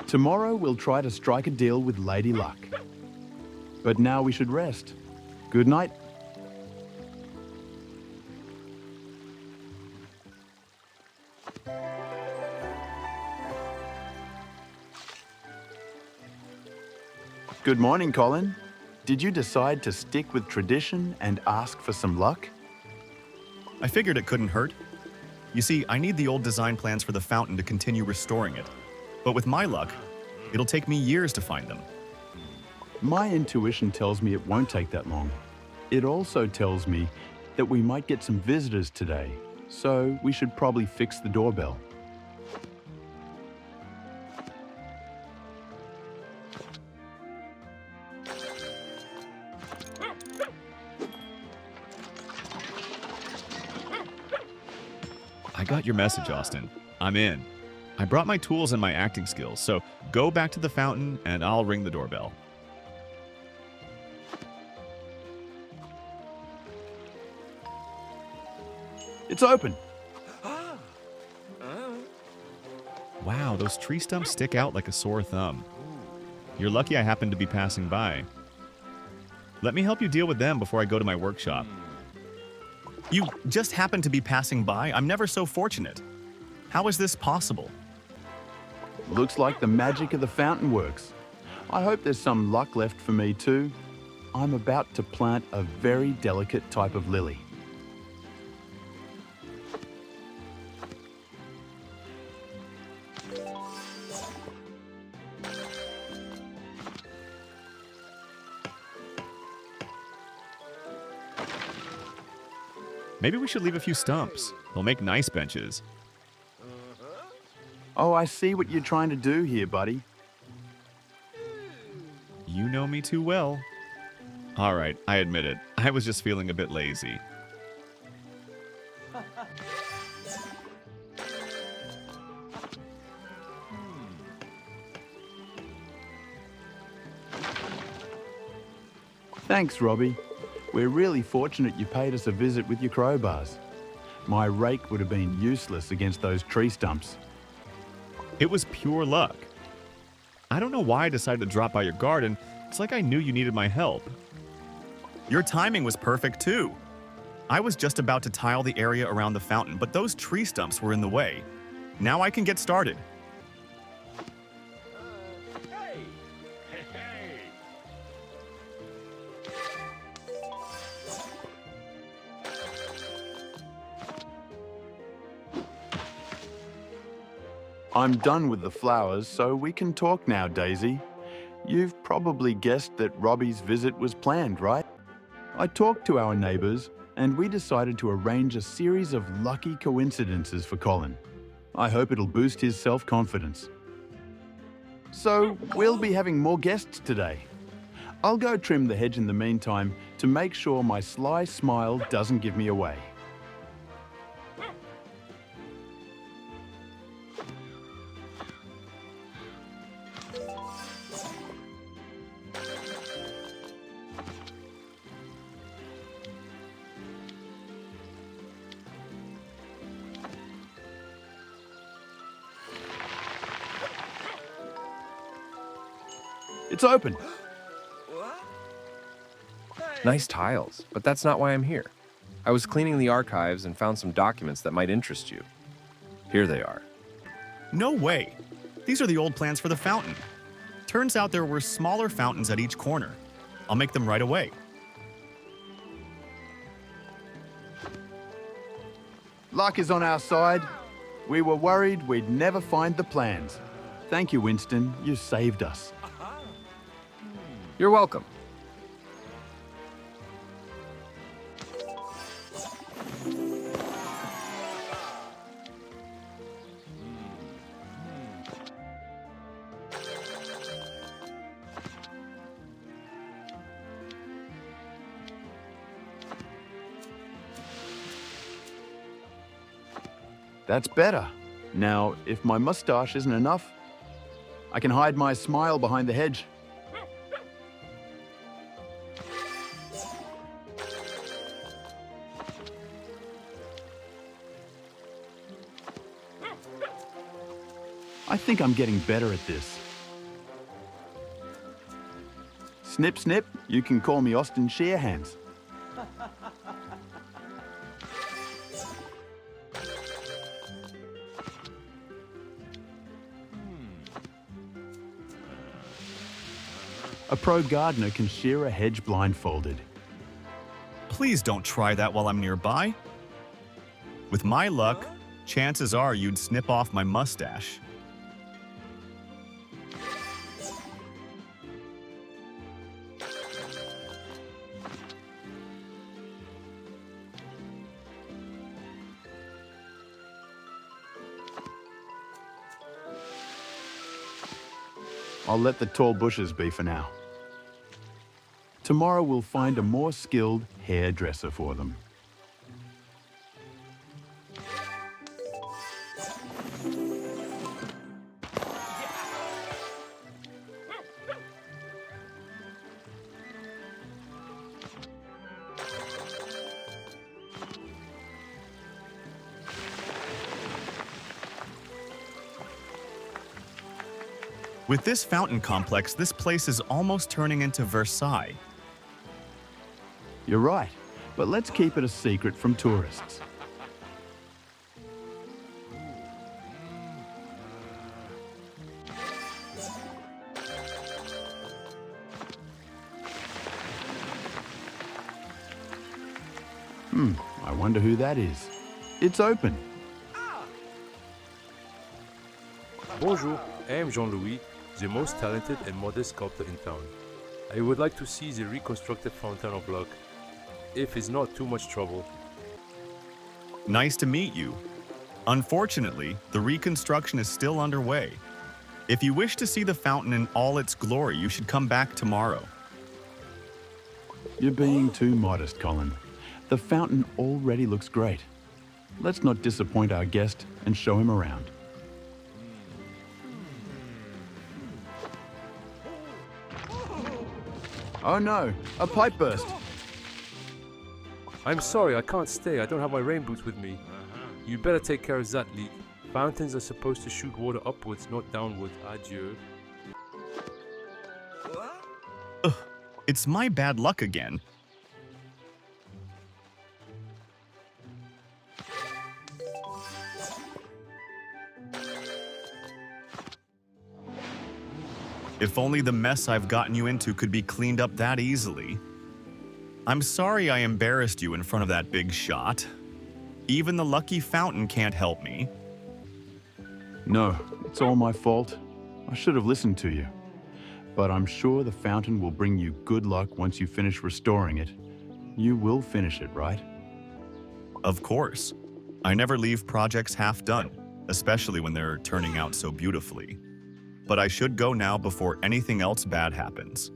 Tomorrow we'll try to strike a deal with Lady Luck. But now we should rest. Good night. Good morning, Colin. Did you decide to stick with tradition and ask for some luck? I figured it couldn't hurt. You see, I need the old design plans for the fountain to continue restoring it. But with my luck, it'll take me years to find them. My intuition tells me it won't take that long. It also tells me that we might get some visitors today, so we should probably fix the doorbell. I got your message, Austin. I'm in. I brought my tools and my acting skills, so go back to the fountain and I'll ring the doorbell. It's open. Wow, those tree stumps stick out like a sore thumb. You're lucky I happened to be passing by. Let me help you deal with them before I go to my workshop. You just happened to be passing by? I'm never so fortunate. How is this possible? Looks like the magic of the fountain works. I hope there's some luck left for me too. I'm about to plant a very delicate type of lily. Maybe we should leave a few stumps. They'll make nice benches. Oh, I see what you're trying to do here, buddy. You know me too well. All right, I admit it. I was just feeling a bit lazy. Thanks, Robbie. We're really fortunate you paid us a visit with your crowbars. My rake would have been useless against those tree stumps. It was pure luck. I don't know why I decided to drop by your garden. It's like I knew you needed my help. Your timing was perfect too. I was just about to tile the area around the fountain, but those tree stumps were in the way. Now I can get started. I'm done with the flowers, so we can talk now, Daisy. You've probably guessed that Robbie's visit was planned, right? I talked to our neighbors, and we decided to arrange a series of lucky coincidences for Colin. I hope it'll boost his self-confidence. So, we'll be having more guests today. I'll go trim the hedge in the meantime to make sure my sly smile doesn't give me away. It's open. Nice tiles, but that's not why I'm here. I was cleaning the archives and found some documents that might interest you. Here they are. No way. These are the old plans for the fountain. Turns out there were smaller fountains at each corner. I'll make them right away. Luck is on our side. We were worried we'd never find the plans. Thank you, Winston. You saved us. You're welcome. That's better. Now, if my mustache isn't enough, I can hide my smile behind the hedge. I think I'm getting better at this. Snip, snip, you can call me Austin Shearhands. A pro gardener can shear a hedge blindfolded. Please don't try that while I'm nearby. With my luck, chances are you'd snip off my mustache. I'll let the tall bushes be for now. Tomorrow we'll find a more skilled hairdresser for them. With this fountain complex, this place is almost turning into Versailles. You're right, but let's keep it a secret from tourists. I wonder who that is. It's open. Bonjour, I am Jean-Louis, the most talented and modest sculptor in town. I would like to see the reconstructed fountain of luck, if it's not too much trouble. Nice to meet you. Unfortunately, the reconstruction is still underway. If you wish to see the fountain in all its glory, you should come back tomorrow. You're being too modest, Colin. The fountain already looks great. Let's not disappoint our guest and show him around. Oh no, a pipe burst. I'm sorry, I can't stay. I don't have my rain boots with me. You'd better take care of that leak. Fountains are supposed to shoot water upwards, not downwards. Adieu. Ugh, it's my bad luck again. If only the mess I've gotten you into could be cleaned up that easily. I'm sorry I embarrassed you in front of that big shot. Even the lucky fountain can't help me. No, it's all my fault. I should have listened to you. But I'm sure the fountain will bring you good luck once you finish restoring it. You will finish it, right? Of course. I never leave projects half done, especially when they're turning out so beautifully. But I should go now before anything else bad happens.